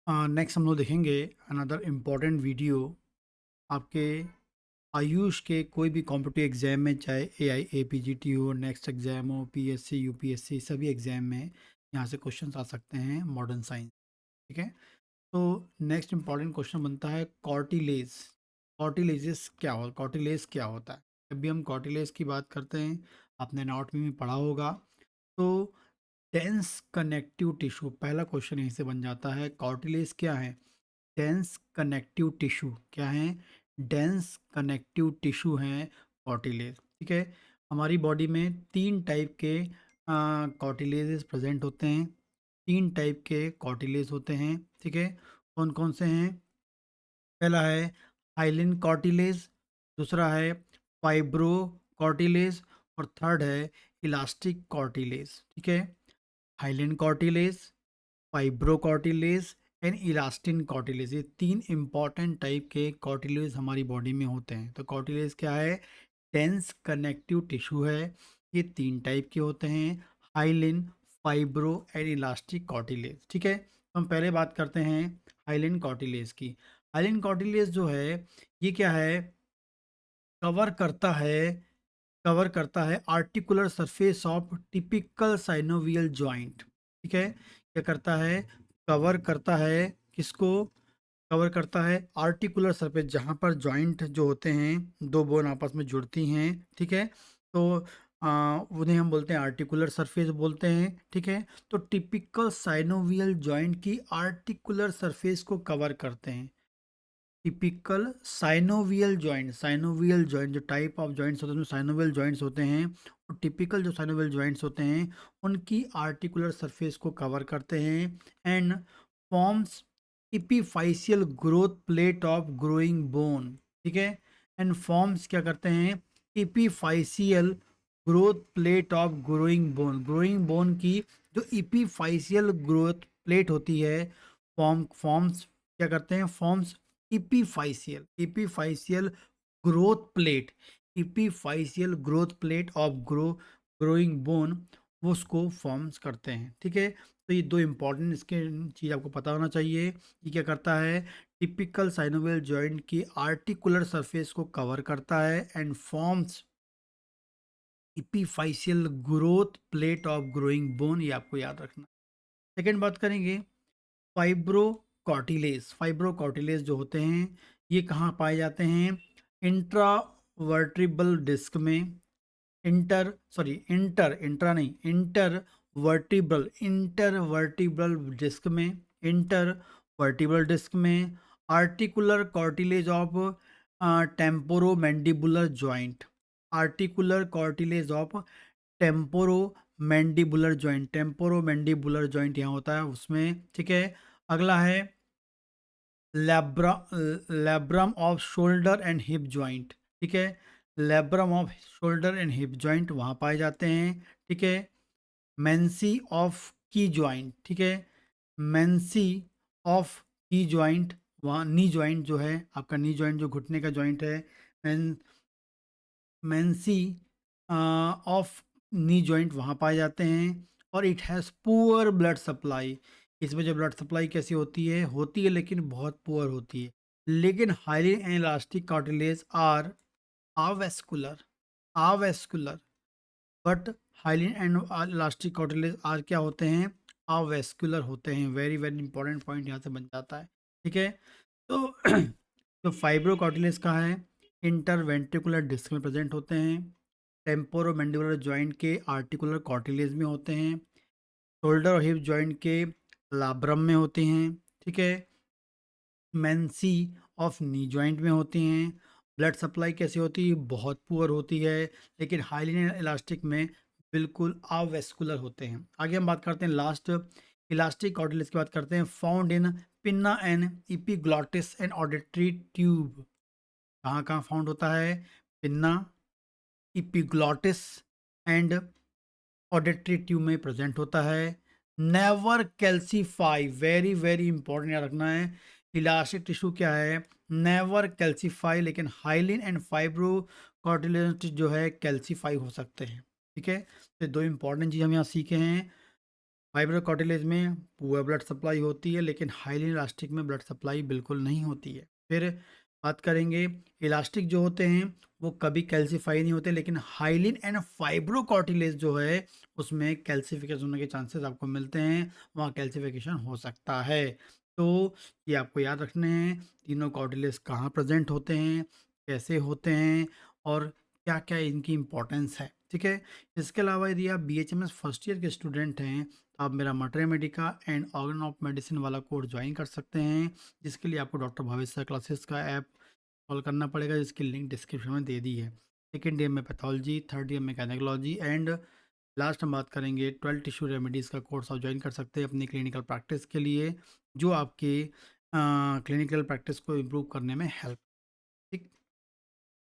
Next हम लोग देखेंगे अनदर इम्पॉर्टेंट वीडियो। आपके आयुष के कोई भी कॉम्पिटिटिव एग्जाम में, चाहे एआई एपीजीटी हो, नेक्स्ट एग्जाम हो, पीएससी यूपीएससी, सभी एग्जाम में यहाँ से क्वेश्चंस आ सकते हैं मॉडर्न साइंस। ठीक है। तो नेक्स्ट इम्पॉर्टेंट क्वेश्चन बनता है कॉर्टिलेज। कॉर्टिलेज क्या होता है? जब भी हम कॉर्टिलेज की बात करते हैं, आपने एनाटॉमी में पढ़ा होगा। तो डेंस कनेक्टिव टिश्यू, पहला क्वेश्चन यहीं से बन जाता है। कॉर्टिलेज क्या है? डेंस कनेक्टिव टिश्यू क्या है? डेंस कनेक्टिव टिश्यू है कॉर्टिलेज। ठीक है। हमारी बॉडी में तीन टाइप के कॉर्टिलेजेस प्रेजेंट होते हैं। तीन टाइप के कॉर्टिलेज होते हैं। ठीक है। कौन कौन से हैं? पहला है हाइलिन कॉर्टिलेज, दूसरा है फाइब्रो कॉर्टिलेज, और थर्ड है इलास्टिक कॉर्टिलेज। ठीक है। हाइलिन कॉर्टिलेज, फाइब्रोकॉर्टिलेज एंड इलास्टिन कॉर्टिलेज, ये तीन इंपॉर्टेंट टाइप के कॉर्टिलेज हमारी बॉडी में होते हैं। तो कॉर्टिलेज क्या है? डेंस कनेक्टिव टिश्यू है। ये तीन टाइप के होते हैं, हाइलिन, फाइब्रो एंड इलास्टिक कॉर्टिलेज। ठीक है। तो हम पहले बात करते हैं हाइलिन कॉर्टिलेज की। हाइलिन कॉर्टिलेज जो है, ये क्या है? कवर करता है articular surface of typical synovial joint. ठीक है। क्या करता है? कवर करता है किसको? कवर करता है आर्टिकुलर सरफेस, जहाँ पर जॉइंट जो होते हैं, दो बोन आपस में जुड़ती हैं। ठीक है। तो उन्हें हम बोलते हैं आर्टिकुलर सरफेस बोलते हैं। ठीक है। तो टिपिकल साइनोवियल जॉइंट की आर्टिकुलर सरफेस को कवर करते हैं। टिपिकल साइनोवियल जॉइंट जो टाइप ऑफ जॉइंट्स होते हैं उसमें साइनोवियल जॉइंट्स होते हैं, और टिपिकल जो साइनोवियल जॉइंट्स होते हैं उनकी आर्टिकुलर सरफेस को कवर करते हैं and forms epiphyseal growth plate of growing bone. ठीक है। एंड फॉर्म्स क्या करते हैं? Epiphyseal growth plate of growing bone की जो इपीफाइशियल ग्रोथ प्लेट होती है, फॉर्म्स क्या करते हैं? Forms epiphyseal growth plate epiphyseal growth plate of growing bone, वो उसको फॉर्म्स करते हैं। ठीक है। तो ये दो इंपॉर्टेंट इसके चीज़ आपको पता होना चाहिए। ये क्या करता है? टिपिकल साइनोवियल जॉइंट की आर्टिकुलर सरफेस को कवर करता है and forms epiphyseal growth plate of growing bone, ये आपको याद रखना। सेकेंड बात करेंगे फाइब्रोकॉर्टिलेज जो होते हैं, ये कहाँ पाए जाते हैं? इंट्रावर्टिब्रल डिस्क में, इंटरवर्टिब्रल डिस्क में, इंटरवर्टिब्रल डिस्क में, articular cartilage of temporomandibular joint, articular cartilage of temporomandibular joint यहाँ होता है उसमें। ठीक है। अगला है labra labrum of shoulder and hip joint. ठीक है। Labrum of shoulder and hip joint वहाँ पाए जाते हैं। ठीक है। Menisci of knee joint. ठीक है। मेंसी ऑफ की जॉइंट, वहाँ नी जॉइंट जो है आपका, नी जॉइंट जो घुटने का जॉइंट है, मेंसी ऑफ नी जॉइंट वहाँ पाए जाते हैं। और it has poor blood supply, इसमें जो ब्लड सप्लाई कैसी होती है लेकिन बहुत पुअर होती है। लेकिन highly elastic cartilage are avascular avascular but highly and elastic cartilage are क्या होते हैं? अवेस्कुलर होते हैं। वेरी वेरी इंपॉर्टेंट पॉइंट यहाँ से बन जाता है। ठीक है। तो जो फाइब्रो कार्टिलेज का है, इंटरवेंट्रिकुलर डिस्क में प्रेजेंट होते हैं, टेम्पोरोमैंडिबुलर जॉइंट के आर्टिकुलर कार्टिलेज में होते हैं, शोल्डर और हिप जॉइंट के लाब्रम में होते हैं। ठीक है। मेंसी ऑफ नी जॉइंट में होती हैं। ब्लड सप्लाई कैसी होती है? बहुत पुअर होती है, लेकिन हाईली इलास्टिक में बिल्कुल अवेस्कुलर होते हैं। आगे हम बात करते हैं लास्ट इलास्टिक कार्टिलेज की बात करते हैं। Found in pinna and epiglottis and auditory tube, कहाँ कहाँ फाउंड होता है? Pinna, epiglottis and auditory tube में प्रेजेंट होता है। Never calcify, very very important याद रखना है। इलास्टिक टिश्यू क्या है? नेवर कैल्सीफाई, लेकिन हाइलिन एंड फाइब्रो कार्टिलेज जो है कैल्सीफाई हो सकते हैं। ठीक है। तो दो इंपॉर्टेंट चीज़ हम यहाँ सीखे हैं। फाइब्रो कार्टिलेज में पुअर ब्लड सप्लाई होती है, लेकिन हाइली इलास्टिक में ब्लड सप्लाई बिल्कुल नहीं होती है। फिर बात करेंगे, इलास्टिक जो होते हैं वो कभी कैल्सीफाई नहीं होते, लेकिन हाइलिन एंड फाइब्रो कार्टिलेज जो है उसमें कैल्सिफिकेशन होने के चांसेस आपको मिलते हैं, वहाँ कैल्सिफिकेशन हो सकता है। तो ये आपको याद रखने हैं, तीनों कार्टिलेज कहाँ प्रेजेंट होते हैं, कैसे होते हैं, और क्या क्या इनकी इम्पोर्टेंस है, ठीक है। इसके अलावा यदि आप BHMS फर्स्ट ईयर के स्टूडेंट हैं, आप मेरा मटर Medica and organ of medicine वाला कोर्स ज्वाइन कर सकते हैं, जिसके लिए आपको डॉक्टर भविष्य क्लासेस का ऐप कॉल करना पड़ेगा, जिसकी लिंक डिस्क्रिप्शन में दे दी है। सेकेंड ईयर में पैथोलॉजी, थर्ड ईयर में कैनेकोलॉजी, एंड लास्ट हम बात करेंगे 12 टिश्यू रेमेडीज़ का कोर्स आप ज्वाइन कर सकते हैं अपनी क्लिनिकल प्रैक्टिस के लिए, जो आपके क्लिनिकल प्रैक्टिस को इम्प्रूव करने में हेल्प